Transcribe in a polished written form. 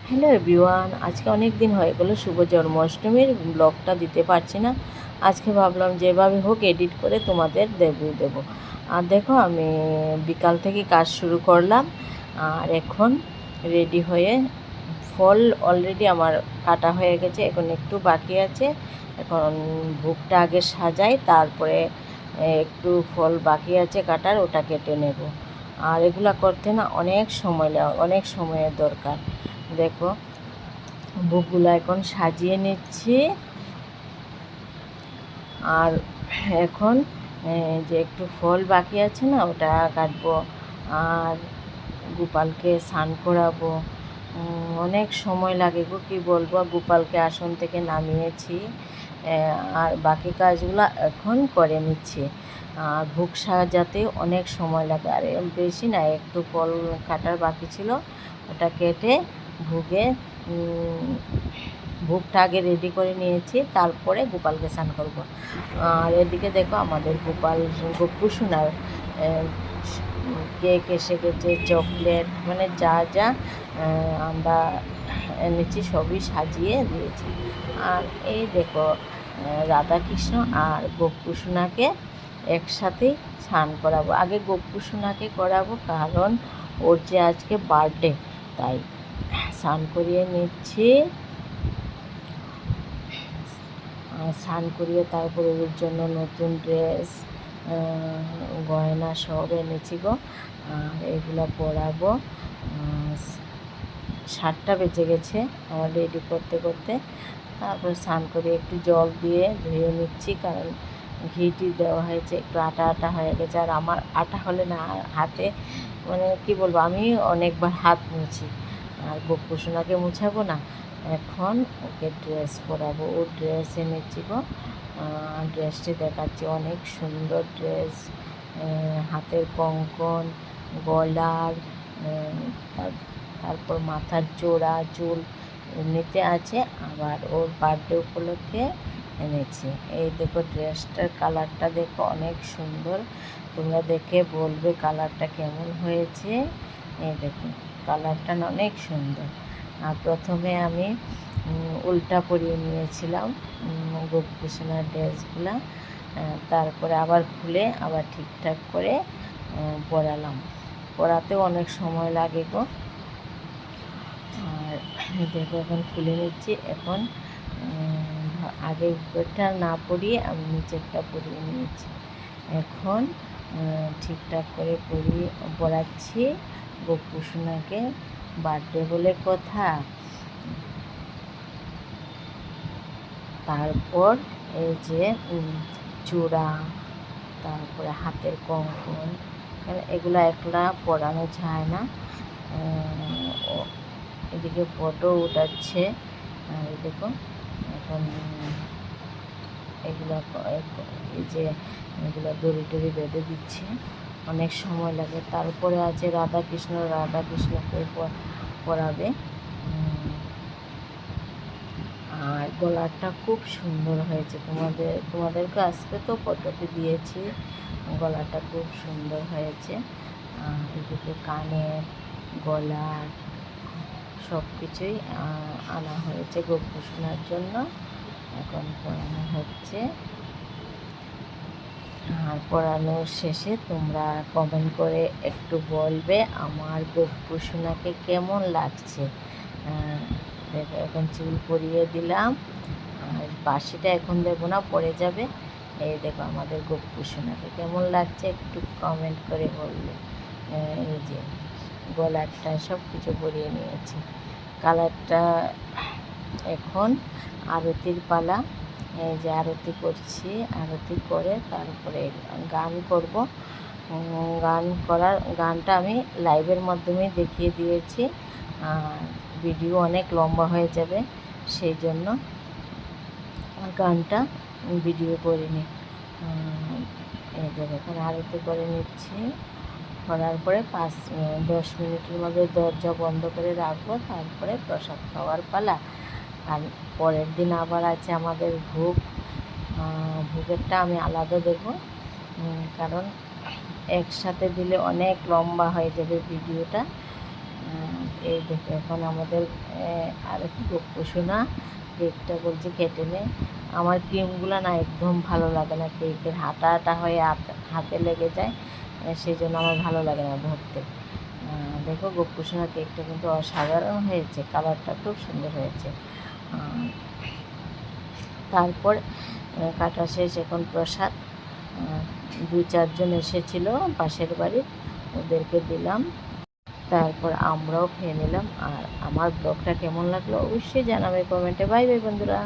Hello everyone, আজকে অনেক দিন হয়ে গেলো শুভ জন্মাষ্টমীর ব্লগটা দিতে পারছি না। আজকে ভাবলাম যেভাবে হোক এডিট করে তোমাদের দেবো। আর দেখো আমি বিকাল থেকে কাজ শুরু করলাম। আর এখন রেডি হয়ে ফল অলরেডি আমার কাটা হয়ে গেছে, এখন একটু বাকি আছে। এখন ভোগটা আগে সাজাই, তারপরে একটু ফল বাকি আছে কাটার, ওটা কেটে নেব। আর এগুলা করতে না অনেক সময় লাগে, অনেক সময়ের দরকার। দেখো ভোগগুলো এখন সাজিয়ে নিচ্ছি। আর এখন যে একটু ফল বাকি আছে না, ওটা কাটবো। আর গোপালকে স্নান করাবো। অনেক সময় লাগে গো, কী বলবো। গোপালকে আসন থেকে নামিয়েছি, আর বাকি কাজগুলো এখন করে নিচ্ছি। আর ভোগ সাজাতে অনেক সময় লাগে, আর বেশি না, একটু ফল কাটার বাকি ছিল, ওটা কেটে ভোগে ভোগটা আগে রেডি করে নিয়েছি, তারপরে গোপালকে স্নান করবো। আর এদিকে দেখো আমাদের গপ্পু সোনার কেক এসে গেছে, চকলেট, মানে যা যা আমরা এনেছি সবই সাজিয়ে দিয়েছি। আর এই দেখো রাধাকৃষ্ণ আর গপ্পু সোনাকে একসাথেই স্নান করাবো। আগে গপ্পু সোনাকে করাবো, কারণ ওর যে আজকে বার্থডে, তাই স্নান করিয়ে নিচ্ছি। স্নান করিয়ে তারপরে ওর জন্য নতুন ড্রেস, গয়না সব এনেছি গো। এগুলো পরাবো। 7টা বেজে গেছে আমার রেডি করতে করতে। তারপর স্নান করে একটু জল দিয়ে ধুয়ে নিচ্ছি, কারণ ঘিটি দেওয়া হয়েছে, একটু আটা আটা হয়ে গেছে। আর আমার আটা হলে না হাতে, মানে কি বলবো, আমি অনেকবার হাত মুছি। আর গপ্পু সোনাকে মুছাবো না, এখন ওকে ড্রেস পরাবো। ও ড্রেস এনেছি গো, ড্রেসটি দেখাচ্ছি, অনেক সুন্দর ড্রেস। হাতের কঙ্কন, গলার, তারপর মাথার জোড়া, চুল এমনিতে আছে, আবার ওর বার্থডে উপলক্ষে এনেছি। এই দেখো ড্রেসটার কালারটা দেখো, অনেক সুন্দর। তোমরা দেখে বলবে কালারটা কেমন হয়েছে। এই দেখো কালারটা অনেক সুন্দর। আর প্রথমে আমি উল্টা পরিয়ে নিয়েছিলাম গপ্পু সোনার ড্রেসগুলা, তারপরে আবার খুলে আবার ঠিকঠাক করে পরালাম। পরাতেও অনেক সময় লাগে গো। আর দেখো এখন খুলে নিচ্ছি। এখন আগে উপরটা না পরিয়ে আমি নিচেরটা পরিয়ে নিয়েছি। এখন ঠিকঠাক করে পরাচ্ছি গপ্পু সোনাকে, বার্থডে বলে কথা। তারপর এই যে চূড়া, তারপরে হাতের কঙ্কন, এগুলো একলা পরানো যায় না। এদিকে ফটো উঠাচ্ছে, এই দেখো এখন এগুলো এই যে এগুলো দড়ি টড়ি বেঁধে দিচ্ছে, অনেক সময় লাগে। তারপরে আছে রাধাকৃষ্ণকে পরাবে। আর গলাটা খুব সুন্দর হয়েছে, তোমাদেরকে আজকে তো ফটোতে দিয়েছি। গলাটা খুব সুন্দর হয়েছে। এদিকে কানের, গলার সব কিছুই আনা হয়েছে গপ্পু সোনার জন্য, এখন পরানো হচ্ছে। আর পরানোর শেষে তোমরা কমেন্ট করে একটু বলবে আমার গপ্পু সোনাকে কেমন লাগছে। দেখো এখন চুল পরিয়ে দিলাম, আর বাসিটা এখন দেবো না, পড়ে যাবে। এই দেখো আমাদের গপ্পু সোনাকে কেমন লাগছে একটু কমেন্ট করে বলবে। এই যে গলারটা সব কিছু পরিয়ে নিয়েছি। কালারটা এখন আরতির পালা। এই যে আরতি করছি, আরতি করে তারপরে গান করব। গানটা আমি লাইভের মাধ্যমে দেখিয়ে দিয়েছি, আর ভিডিও অনেক লম্বা হয়ে যাবে, সেই জন্য গানটা ভিডিও করিনি। এদের এখন আরতি করে নিচ্ছি, করার পরে 10 মিনিটের মধ্যে দরজা বন্ধ করে রাখবো, তারপরে প্রসাদ খাওয়ার পালা। আর পরের দিন আবার আছে আমাদের ভোগেরটা আমি আলাদা দেব, কারণ একসাথে দিলে অনেক লম্বা হয়ে যাবে ভিডিওটা। এই দেখো এখন আমাদের আর একটু গোপ্পো না কেকটা বলছে কেটে নে। আমার ক্রিমগুলো না একদম ভালো লাগে না, কেকের হাঁটা হাঁটা হয়ে হাতে লেগে যায়, সেই জন্য আমার ভালো লাগে না ধরতে। দেখো গোপ্পো সোনা কেকটা কিন্তু অসাধারণ হয়েছে, কালারটা খুব সুন্দর হয়েছে। তারপর কাটা শেষ, এখন প্রসাদ 2-4 জন এসেছিল পাশের বাড়ির, ওদেরকে দিলাম, তারপর আমরাও খেয়ে নিলাম। আর আমার ব্লগটা কেমন লাগলো অবশ্যই জানাবে কমেন্টে। বাই বাই বন্ধুরা।